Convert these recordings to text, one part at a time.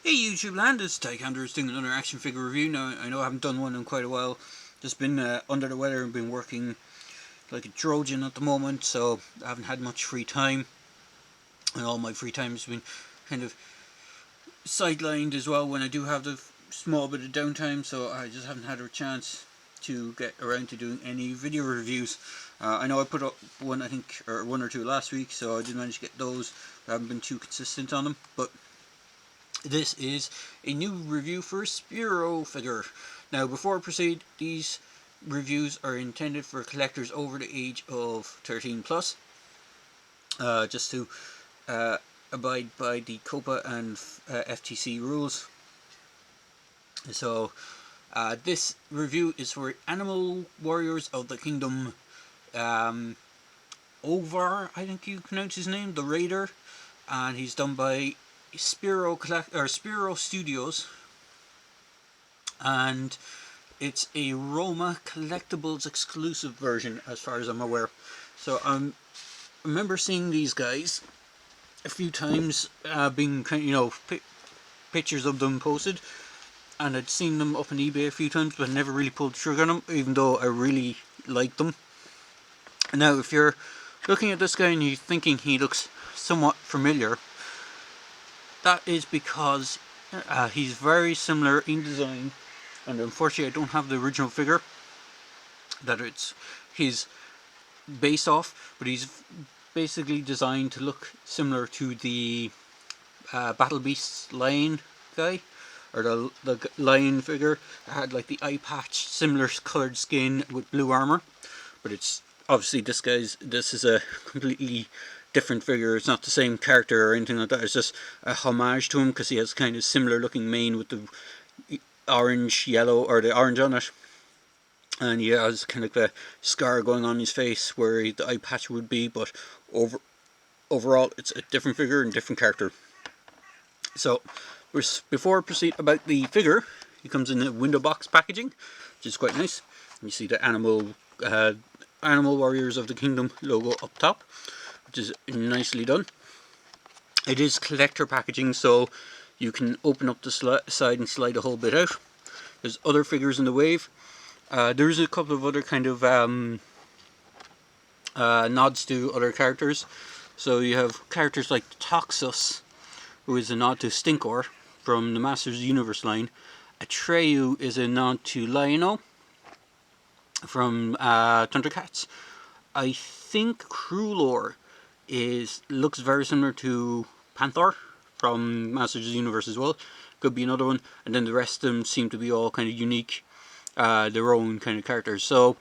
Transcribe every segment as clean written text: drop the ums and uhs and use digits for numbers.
Hey YouTube land, it's Tykander is doing another action figure review. Now I know I haven't done one in quite a while. Just been under the weather and been working like a Trojan at the moment, so I haven't had much free time. And all my free time has been kind of sidelined as well when I do have the small bit of downtime, so I just haven't had a chance to get around to doing any video reviews. I know I put up one, I think, or one or two last week, so I did manage to get those. I haven't been too consistent on them, but this is a new review for a Spiro figure. Now, before I proceed, these reviews are intended for collectors over the age of 13 plus, just to abide by the COPA and FTC rules. So, this review is for Animal Warriors of the Kingdom. Ovar, I think you pronounce his name, the Raider, and he's done by Spiro Studios, and it's a Roma Collectibles exclusive version as far as I'm aware. So I remember seeing these guys a few times, being pictures of them posted, and I'd seen them up on eBay a few times, but I never really pulled the trigger on them, even though I really liked them. Now, if you're looking at this guy and you're thinking he looks somewhat familiar, that is because he's very similar in design, and unfortunately I don't have the original figure that he's based off, but he's basically designed to look similar to the Battle Beasts lion guy, or the lion figure that had like the eye patch, similar coloured skin with blue armour. But it's obviously this is a completely different figure. It's not the same character or anything like that. It's just a homage to him because he has kind of similar looking mane with the orange, yellow, or the orange on it, and he has kind of a scar going on his face where the eye patch would be. But overall, it's a different figure and different character. So, before I proceed about the figure, he comes in a window box packaging, which is quite nice. You see the Animal Warriors of the Kingdom logo up top, which is nicely done. It is collector packaging, so you can open up the side and slide a whole bit out. There's other figures in the wave. There's a couple of other kind of nods to other characters. So you have characters like Toxus, who is a nod to Stinkor from the Masters of the Universe line. Atreyu is a nod to Lion-O from Thundercats. I think Krulor looks very similar to Panther from Masters of the Universe as well. Could be another one. And then the rest of them seem to be all kind of unique, their own kind of characters. So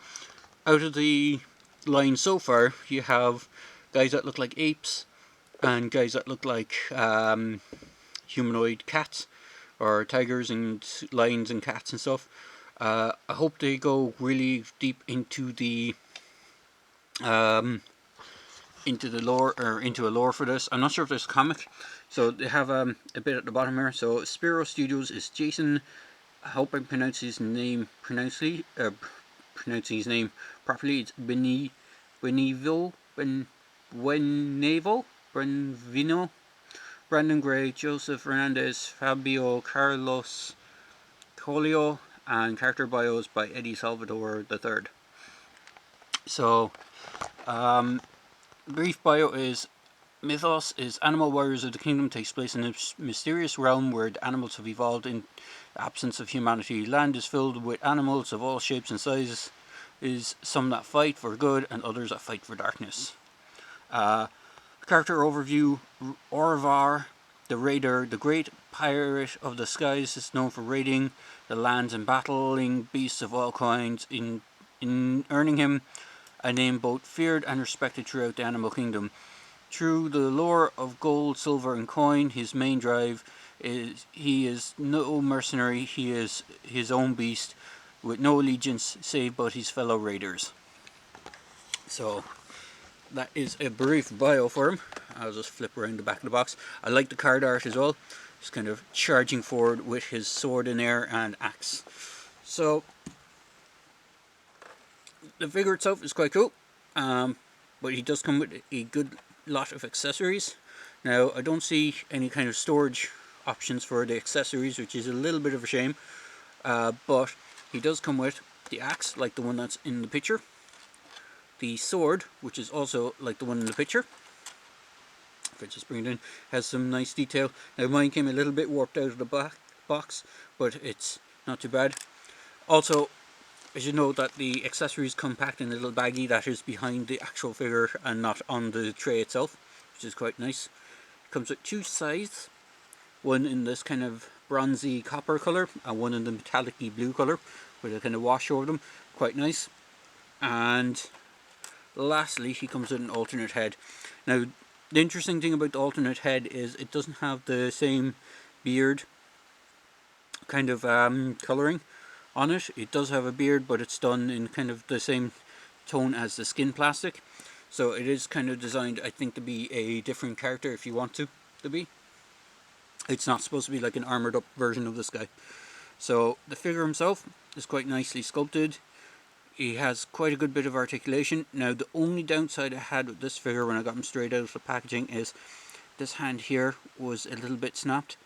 out of the line so far, you have guys that look like apes and guys that look like humanoid cats, or tigers and lions and cats and stuff. I hope they go really deep into the lore, or into a lore for this. I'm not sure if there's a comic, so they have a bit at the bottom here. So Spiro Studios is Jason. I hope I'm pronouncing his name properly. It's Benvino, Brandon Gray, Joseph Hernandez, Fabio Carlos Colio, and character bios by Eddie Salvador III. So, brief bio is: mythos is Animal Warriors of the Kingdom takes place in a mysterious realm where the animals have evolved in the absence of humanity. Land is filled with animals of all shapes and sizes, some that fight for good and others that fight for darkness. Character overview: Orvar, the Raider, the great pirate of the skies, is known for raiding the lands and battling beasts of all kinds, in earning him a name both feared and respected throughout the animal kingdom. Through the lure of gold, silver, and coin, his main drive is he is no mercenary. He is his own beast, with no allegiance save but his fellow raiders. So that is a brief bio for him. I'll just flip around the back of the box. I like the card art as well. Just kind of charging forward with his sword in air and axe. So the figure itself is quite cool, but he does come with a good lot of accessories. Now, I don't see any kind of storage options for the accessories, which is a little bit of a shame. But he does come with the axe, like the one that's in the picture. The sword, which is also like the one in the picture. If I just bring it in, has some nice detail. Now mine came a little bit warped out of the box, but it's not too bad. Also, I should note that the accessories come packed in a little baggie that is behind the actual figure and not on the tray itself, which is quite nice. It comes with two sides, one in this kind of bronzy copper colour and one in the metallic-y blue colour with a kind of wash over them. Quite nice. And lastly, he comes with an alternate head. Now, the interesting thing about the alternate head is it doesn't have the same beard kind of colouring on it. It does have a beard, but it's done in kind of the same tone as the skin plastic. So it is kind of designed, I think, to be a different character if you want to be. It's not supposed to be like an armoured up version of this guy. So the figure himself is quite nicely sculpted. He has quite a good bit of articulation. Now the only downside I had with this figure when I got him straight out of the packaging is this hand here was a little bit snapped.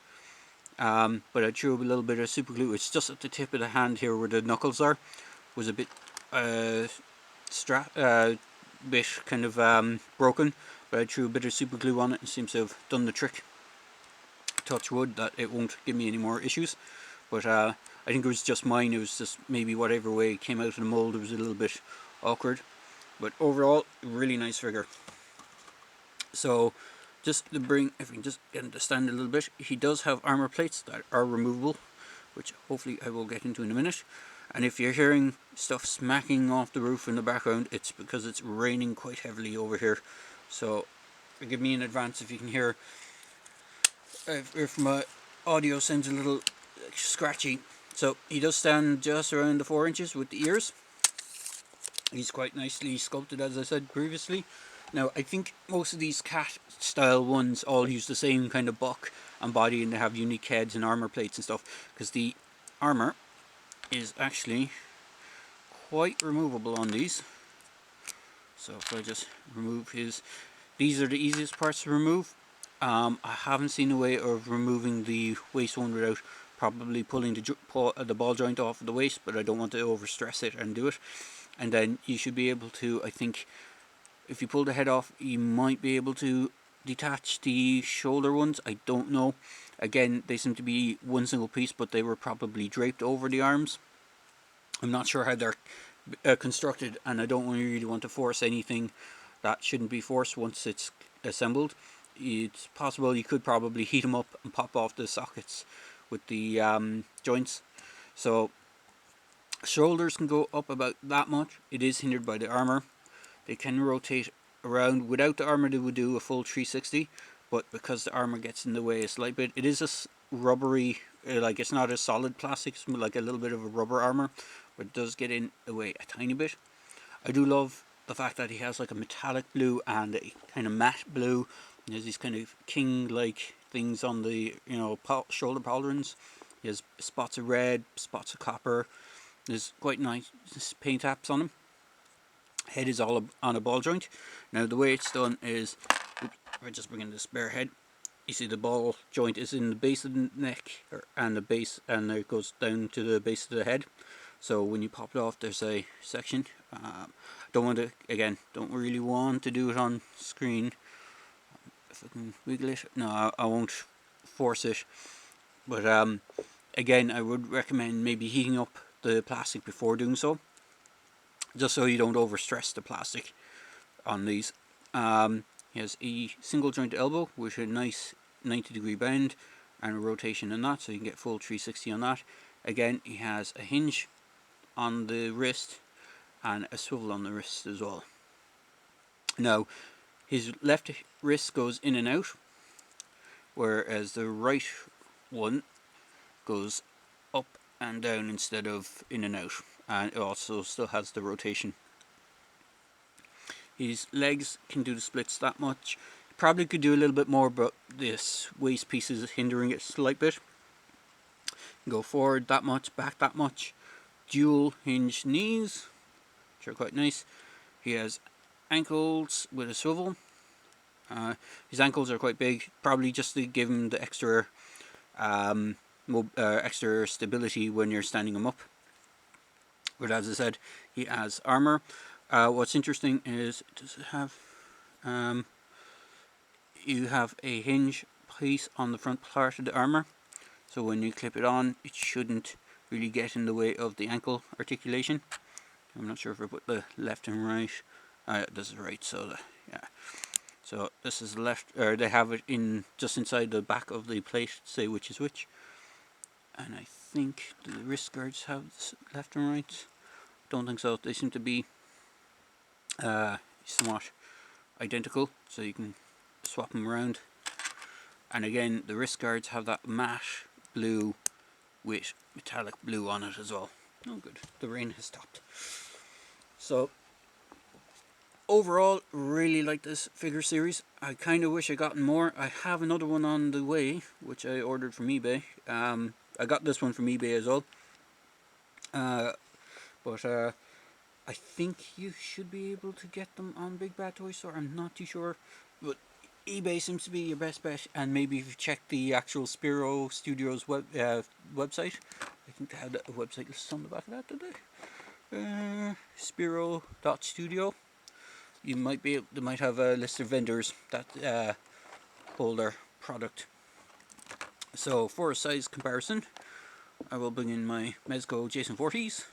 But I threw a little bit of super glue. It's just at the tip of the hand here where the knuckles are. Was a bit bit kind of broken, but I threw a bit of super glue on it and seems to have done the trick. Touch wood that it won't give me any more issues. But I think it was just mine. It was just maybe whatever way it came out of the mold, it was a little bit awkward. But overall, really nice figure. So just to bring, if we can just get him to stand a little bit, he does have armor plates that are removable, which hopefully I will get into in a minute. And if you're hearing stuff smacking off the roof in the background, it's because it's raining quite heavily over here. So forgive me in advance if you can hear if my audio sounds a little scratchy. So he does stand just around the 4 inches with the ears. He's quite nicely sculpted, as I said previously. Now, I think most of these cat style ones all use the same kind of buck and body, and they have unique heads and armor plates and stuff, because the armor is actually quite removable on these. So if I just remove these are the easiest parts to remove. I haven't seen a way of removing the waist one without probably pulling the ball joint off of the waist, but I don't want to overstress it and do it. And then you should be able to, I think, if you pull the head off, you might be able to detach the shoulder ones. I don't know. Again, they seem to be one single piece, but they were probably draped over the arms. I'm not sure how they're constructed, and I don't really want to force anything that shouldn't be forced once it's assembled. It's possible you could probably heat them up and pop off the sockets with the joints. So shoulders can go up about that much. It is hindered by the armor. They can rotate around. Without the armor they would do a full 360, but because the armor gets in the way a slight bit, it is a rubbery, like it's not a solid plastic, it's like a little bit of a rubber armor, but it does get in the way a tiny bit. I do love the fact that he has like a metallic blue and a kind of matte blue. There's these kind of king-like things on the shoulder pauldrons. He has spots of red, spots of copper. There's quite nice paint apps on him. Head is all on a ball joint. Now the way it's done is, if I just bring in the spare head, you see the ball joint is in the base of the neck and the base, and it goes down to the base of the head. So when you pop it off, there's a section. Don't really want to do it on screen. If I can wiggle it, no, I won't force it. But again, I would recommend maybe heating up the plastic before doing so, just so you don't overstress the plastic on these. He has a single joint elbow with a nice 90-degree bend and a rotation in that, so you can get full 360 on that. Again, he has a hinge on the wrist and a swivel on the wrist as well. Now, his left wrist goes in and out, whereas the right one goes up and down instead of in and out, and it also still has the rotation. His legs can do the splits that much. Probably could do a little bit more, but this waist piece is hindering it a slight bit. Go forward that much, back that much. Dual hinge knees, which are quite nice. He has ankles with a swivel. His ankles are quite big, probably just to give him the extra extra stability when you're standing him up. But as I said, he has armor. What's interesting is, does it have? You have a hinge piece on the front part of the armor, so when you clip it on, it shouldn't really get in the way of the ankle articulation. I'm not sure if I put the left and right. This is right, so yeah. So this is left, or they have it in just inside the back of the plate to say which is which. And I think the wrist guards have left and right. Don't think so. They seem to be somewhat identical, so you can swap them around. And again, the wrist guards have that matte blue with metallic blue on it as well. Oh good, the rain has stopped. So overall, really like this figure series. I kind of wish I gotten more. I have another one on the way, which I ordered from eBay. I got this one from eBay as well. But I think you should be able to get them on Big Bad Toy Store. I'm not too sure, but eBay seems to be your best bet. And maybe if you check the actual Spiro Studios website, I think they had a website listed on the back of that, did they? Spiro.studio. You might be able, they might have a list of vendors that hold their product. So for a size comparison, I will bring in my Mezco Jason 40s,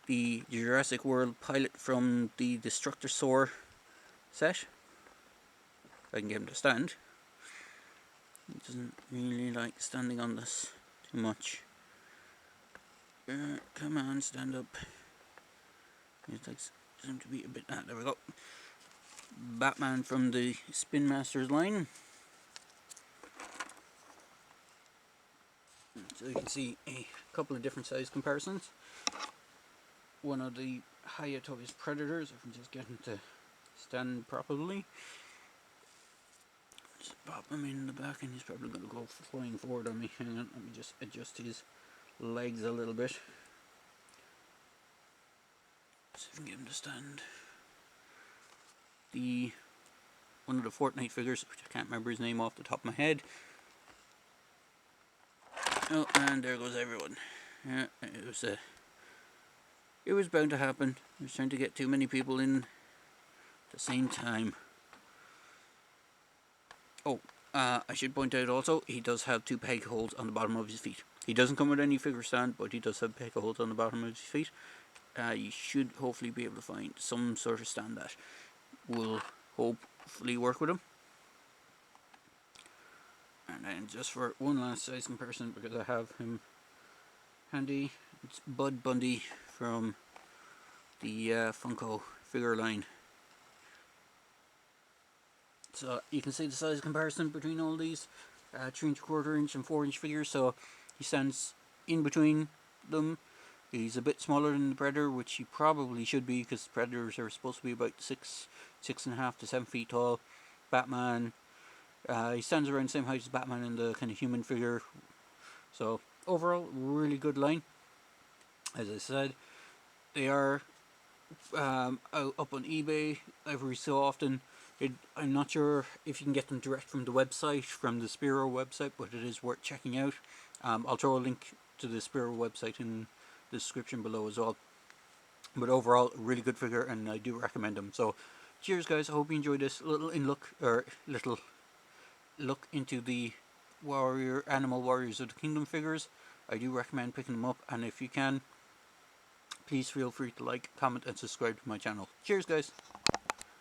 the Jurassic World pilot from the Destructosaur set. If I can get him to stand. He doesn't really like standing on this too much. Come on, stand up. It seems to be a bit. There we go. Batman from the Spin Masters line. So you can see a couple of different size comparisons. One of the Hayato's Predators, if I'm just getting to stand properly. Just pop him in the back and he's probably going to go flying forward on me. Hang on, let me just adjust his legs a little bit. See if I can get him to stand. One of the Fortnite figures, which I can't remember his name off the top of my head. Oh, and there goes everyone. Yeah, it was bound to happen. I was trying to get too many people in at the same time. Oh, I should point out also, he does have 2 peg holes on the bottom of his feet. He doesn't come with any figure stand, but he does have peg holes on the bottom of his feet. You should hopefully be able to find some sort of stand that will hopefully work with him. And then just for one last size comparison, because I have him handy, it's Bud Bundy from the Funko figure line. So you can see the size comparison between all these 3 3/4 inch and 4 inch figures. So he stands in between them. He's a bit smaller than the Predator, which he probably should be, because Predators are supposed to be about 6.5 to 7 feet tall. Batman, he stands around the same height as Batman in the kind of human figure. So overall, really good line. As I said, they are up on eBay every so often. I'm not sure if you can get them direct from the website, from the Spiro website, but it is worth checking out. I'll throw a link to the Spiro website in the description below as well. But overall, a really good figure, and I do recommend them. So, cheers, guys! I hope you enjoyed this little look into the Animal Warriors of the Kingdom figures. I do recommend picking them up, and if you can, please feel free to like, comment, and subscribe to my channel. Cheers, guys!